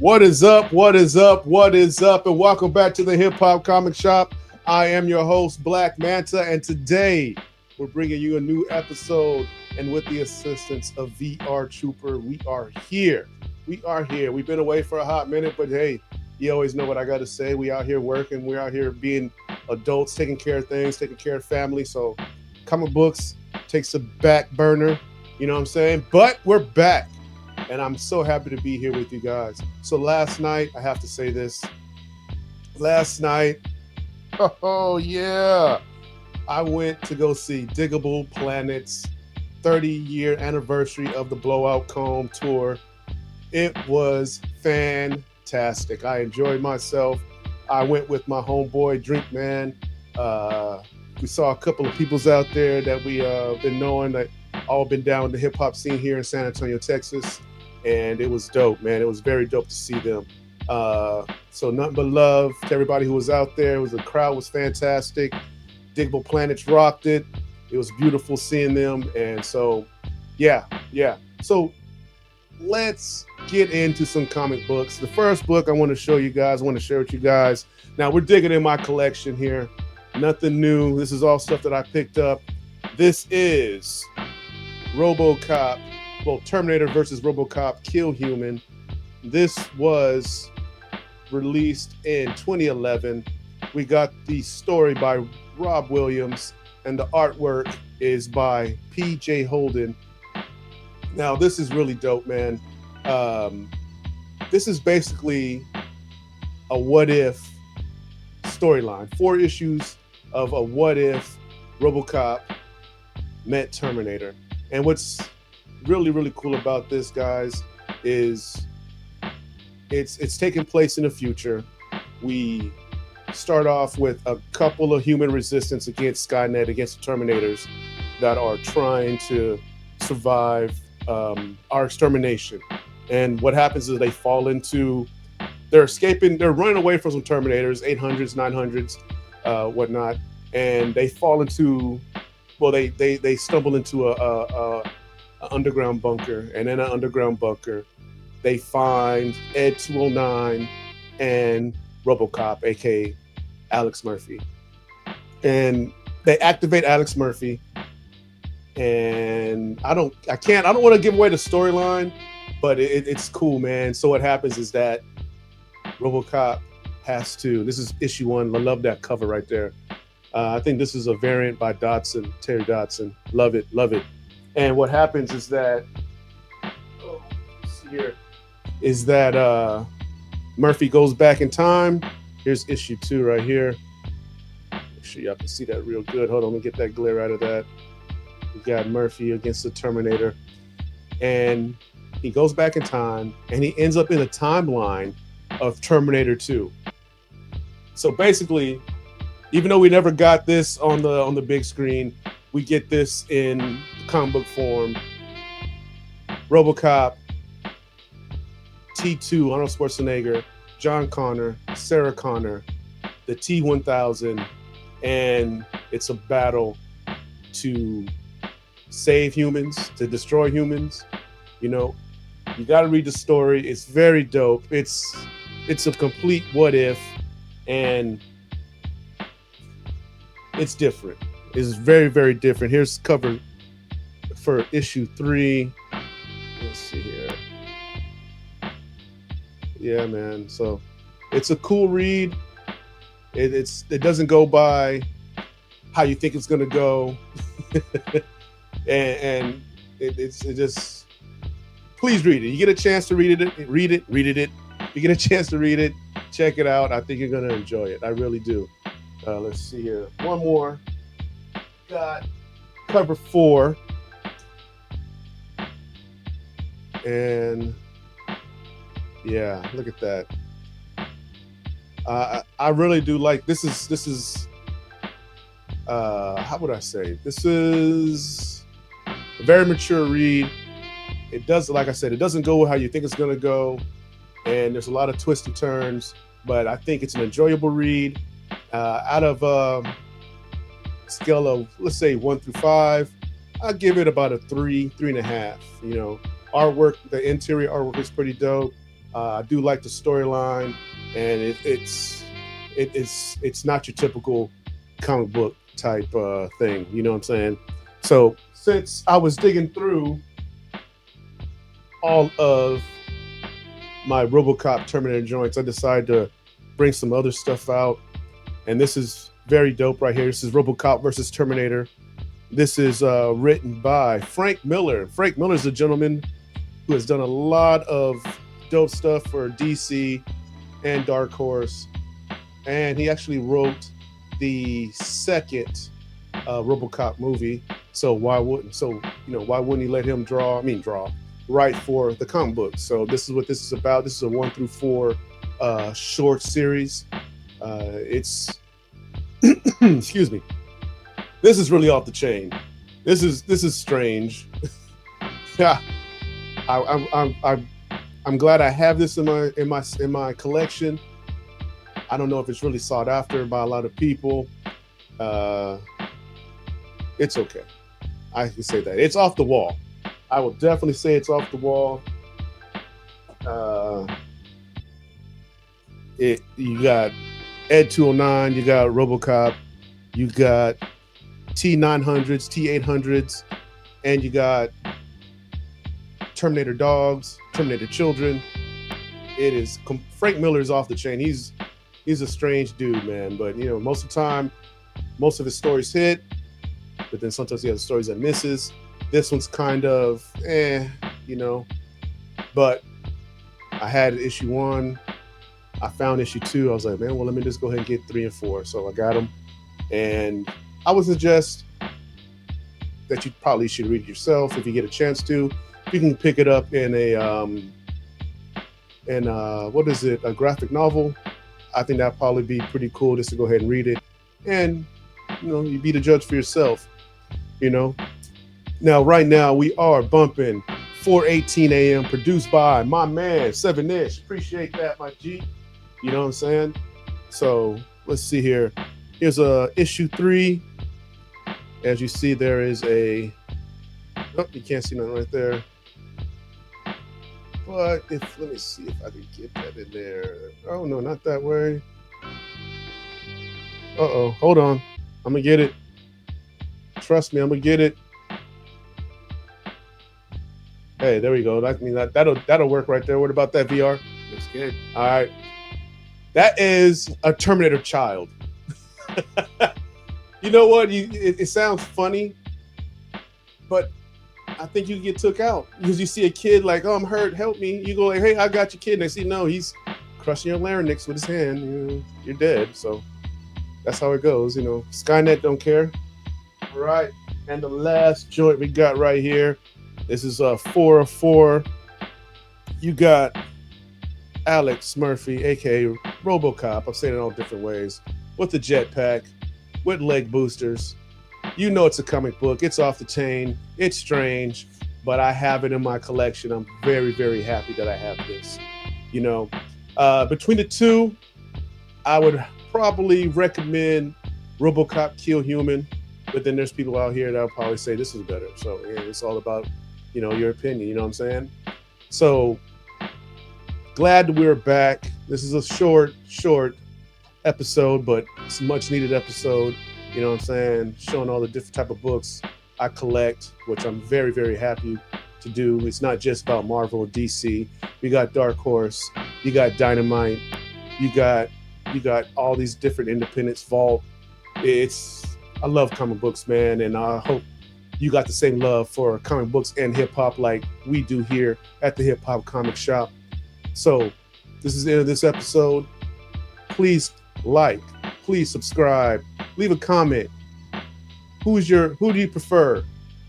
What is up? What is up? What is up? And welcome back to the Hip Hop Comic Shop. I am your host, Black Manta, and today we're bringing you a new episode. And with the assistance of VR Trooper, we are here. We are here. We've been away for a hot minute, but hey, you always know what I got to say. We out here working. We're out here being adults, taking care of things, taking care of family. So comic books takes a back burner. You know what I'm saying? But we're back. And I'm so happy to be here with you guys. So last night, I have to say this. Last night, oh yeah, I went to go see Diggable Planet's 30-year anniversary of the Blowout Comb tour. It was fantastic. I enjoyed myself. I went with my homeboy Drinkman. We saw a couple of peoples out there that we been knowing that all been down with the hip hop scene here in San Antonio, Texas. And it was dope, man. It was very dope to see them. So nothing but love to everybody who was out there. The crowd was fantastic. Diggable Planets rocked it. It was beautiful seeing them. And so, yeah. So let's get into some comic books. The first book I want to show you guys, I want to share with you guys. Now, we're digging in my collection here. Nothing new. This is all stuff that I picked up. This is RoboCop. Well, Terminator versus RoboCop Kill Human. This was released in 2011. We got the story by Rob Williams, and the artwork is by P.J. Holden. Now, this is really dope, man. This is basically a what-if storyline. 4 issues of a what-if RoboCop met Terminator. And what's really cool about this, guys, is it's taking place in the future. We start off with a couple of human resistance against Skynet, against the Terminators that are trying to survive our extermination. And what happens is they're escaping, they're running away from some Terminators, 800s, 900s, whatnot, and they fall into, well, they stumble into a underground bunker, and in an underground bunker they find Ed 209 and RoboCop, aka Alex Murphy, and they activate Alex Murphy. And I don't want to give away the storyline, but it's cool, man. So what happens is that RoboCop has to, this is issue 1. I love that cover right there. I think this is a variant by Terry Dodson. Love it. And what happens is that, Murphy goes back in time. Here's issue 2 right here. Make sure y'all can see that real good. Hold on, let me get that glare out of that. We got Murphy against the Terminator. And he goes back in time, and he ends up in a timeline of Terminator 2. So basically, even though we never got this on the big screen, we get this in comic book form. RoboCop, T2, Arnold Schwarzenegger, John Connor, Sarah Connor, the T-1000, and it's a battle to save humans, to destroy humans. You know, you got to read the story. It's very dope. It's a complete what if, and it's different. It's very different. Here's cover for issue 3. Let's see here. Yeah, man. So it's a cool read. It doesn't go by how you think it's gonna go, and it just, please read it. You get a chance to read it. You get a chance to read it. Check it out. I think you're gonna enjoy it. I really do. Let's see here. One more. Got cover 4, and yeah, look at that. I really do like this. Is how would I say? This is a very mature read. It does, like I said, it doesn't go how you think it's gonna go, and there's a lot of twists and turns. But I think it's an enjoyable read. Out of scale of, let's say, 1 through 5, I'll give it about a 3.5. You know, artwork, the interior artwork is pretty dope. I do like the storyline, and it's not your typical comic book type thing. You know what I'm saying? So since I was digging through all of my RoboCop Terminator joints, I decided to bring some other stuff out, and this is very dope right here. This is RoboCop versus Terminator. This is written by Frank Miller. Frank Miller is a gentleman who has done a lot of dope stuff for DC and Dark Horse, and he actually wrote the second RoboCop movie. So why wouldn't he let him write for the comic book? So this is what this is about. This is a 1 through 4 short series. It's excuse me. This is really off the chain. This is strange. Yeah, I'm glad I have this in my collection. I don't know if it's really sought after by a lot of people. It's okay. I can say that it's off the wall. I will definitely say it's off the wall. You got Ed 209, you got RoboCop, you got T900s, T800s, and you got Terminator dogs, Terminator children. Frank Miller is off the chain. He's a strange dude, man. But most of the time, most of his stories hit, but then sometimes he has stories that misses. This one's kind of but I had issue 1. I found issue 2. I was like, man, well, let me just go ahead and get 3 and 4. So I got them, and I would suggest that you probably should read it yourself if you get a chance to. You can pick it up in a a graphic novel. I think that'd probably be pretty cool just to go ahead and read it, and you be the judge for yourself. Now, right now we are bumping 4:18 a.m. produced by my man 7ish. Appreciate that, my G. You know what I'm saying? So let's see here. Here's issue 3. As you see, there is you can't see nothing right there. But let me see if I can get that in there. Oh no, not that way. Hold on. I'm gonna get it. Trust me, I'm gonna get it. Hey, there we go. That'll work right there. What about that, VR? Looks good. All right. That is a Terminator child. You know what? It sounds funny, but I think you get took out because you see a kid like, oh, I'm hurt, help me. You go like, hey, I got your kid. And I see, no, he's crushing your larynx with his hand. You're dead. So that's how it goes. Skynet don't care. All right. And the last joint we got right here. This is 4 of 4. You got Alex Murphy, aka RoboCop. I'm saying it all different ways. With the jetpack, with leg boosters. It's a comic book. It's off the chain. It's strange, but I have it in my collection. I'm very, very happy that I have this. Between the two, I would probably recommend RoboCop Kill Human, but then there's people out here that will probably say this is better. So it's all about your opinion. You know what I'm saying? So glad that we're back. This is a short episode, but it's a much needed episode. You know what I'm saying? Showing all the different type of books I collect, which I'm very, very happy to do. It's not just about Marvel or DC. You got Dark Horse, you got Dynamite, you got all these different independents, Vault. I love comic books, man, and I hope you got the same love for comic books and hip hop like we do here at the Hip Hop Comic Shop. So this is the end of this episode. Please like, please subscribe, leave a comment. Who do you prefer,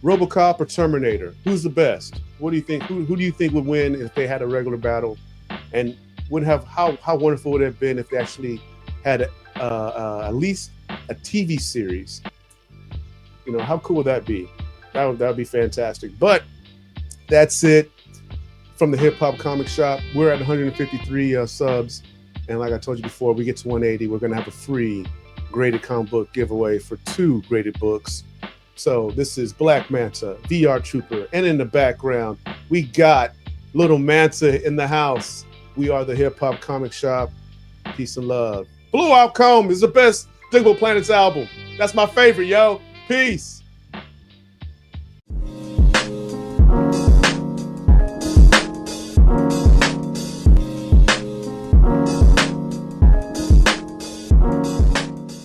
RoboCop or Terminator? Who's the best? What do you think? Who do you think would win if they had a regular battle? And how wonderful would it have been if they actually had at least a TV series? How cool would that be? That would be fantastic. But that's it from the Hip Hop Comic Shop. We're at 153 subs. And like I told you before, we get to 180, we're going to have a free graded comic book giveaway for 2 graded books. So this is Black Manta, VR Trooper. And in the background, we got Little Manta in the house. We are the Hip Hop Comic Shop. Peace and love. Blue Outcome is the best Digable Planets album. That's my favorite, yo. Peace.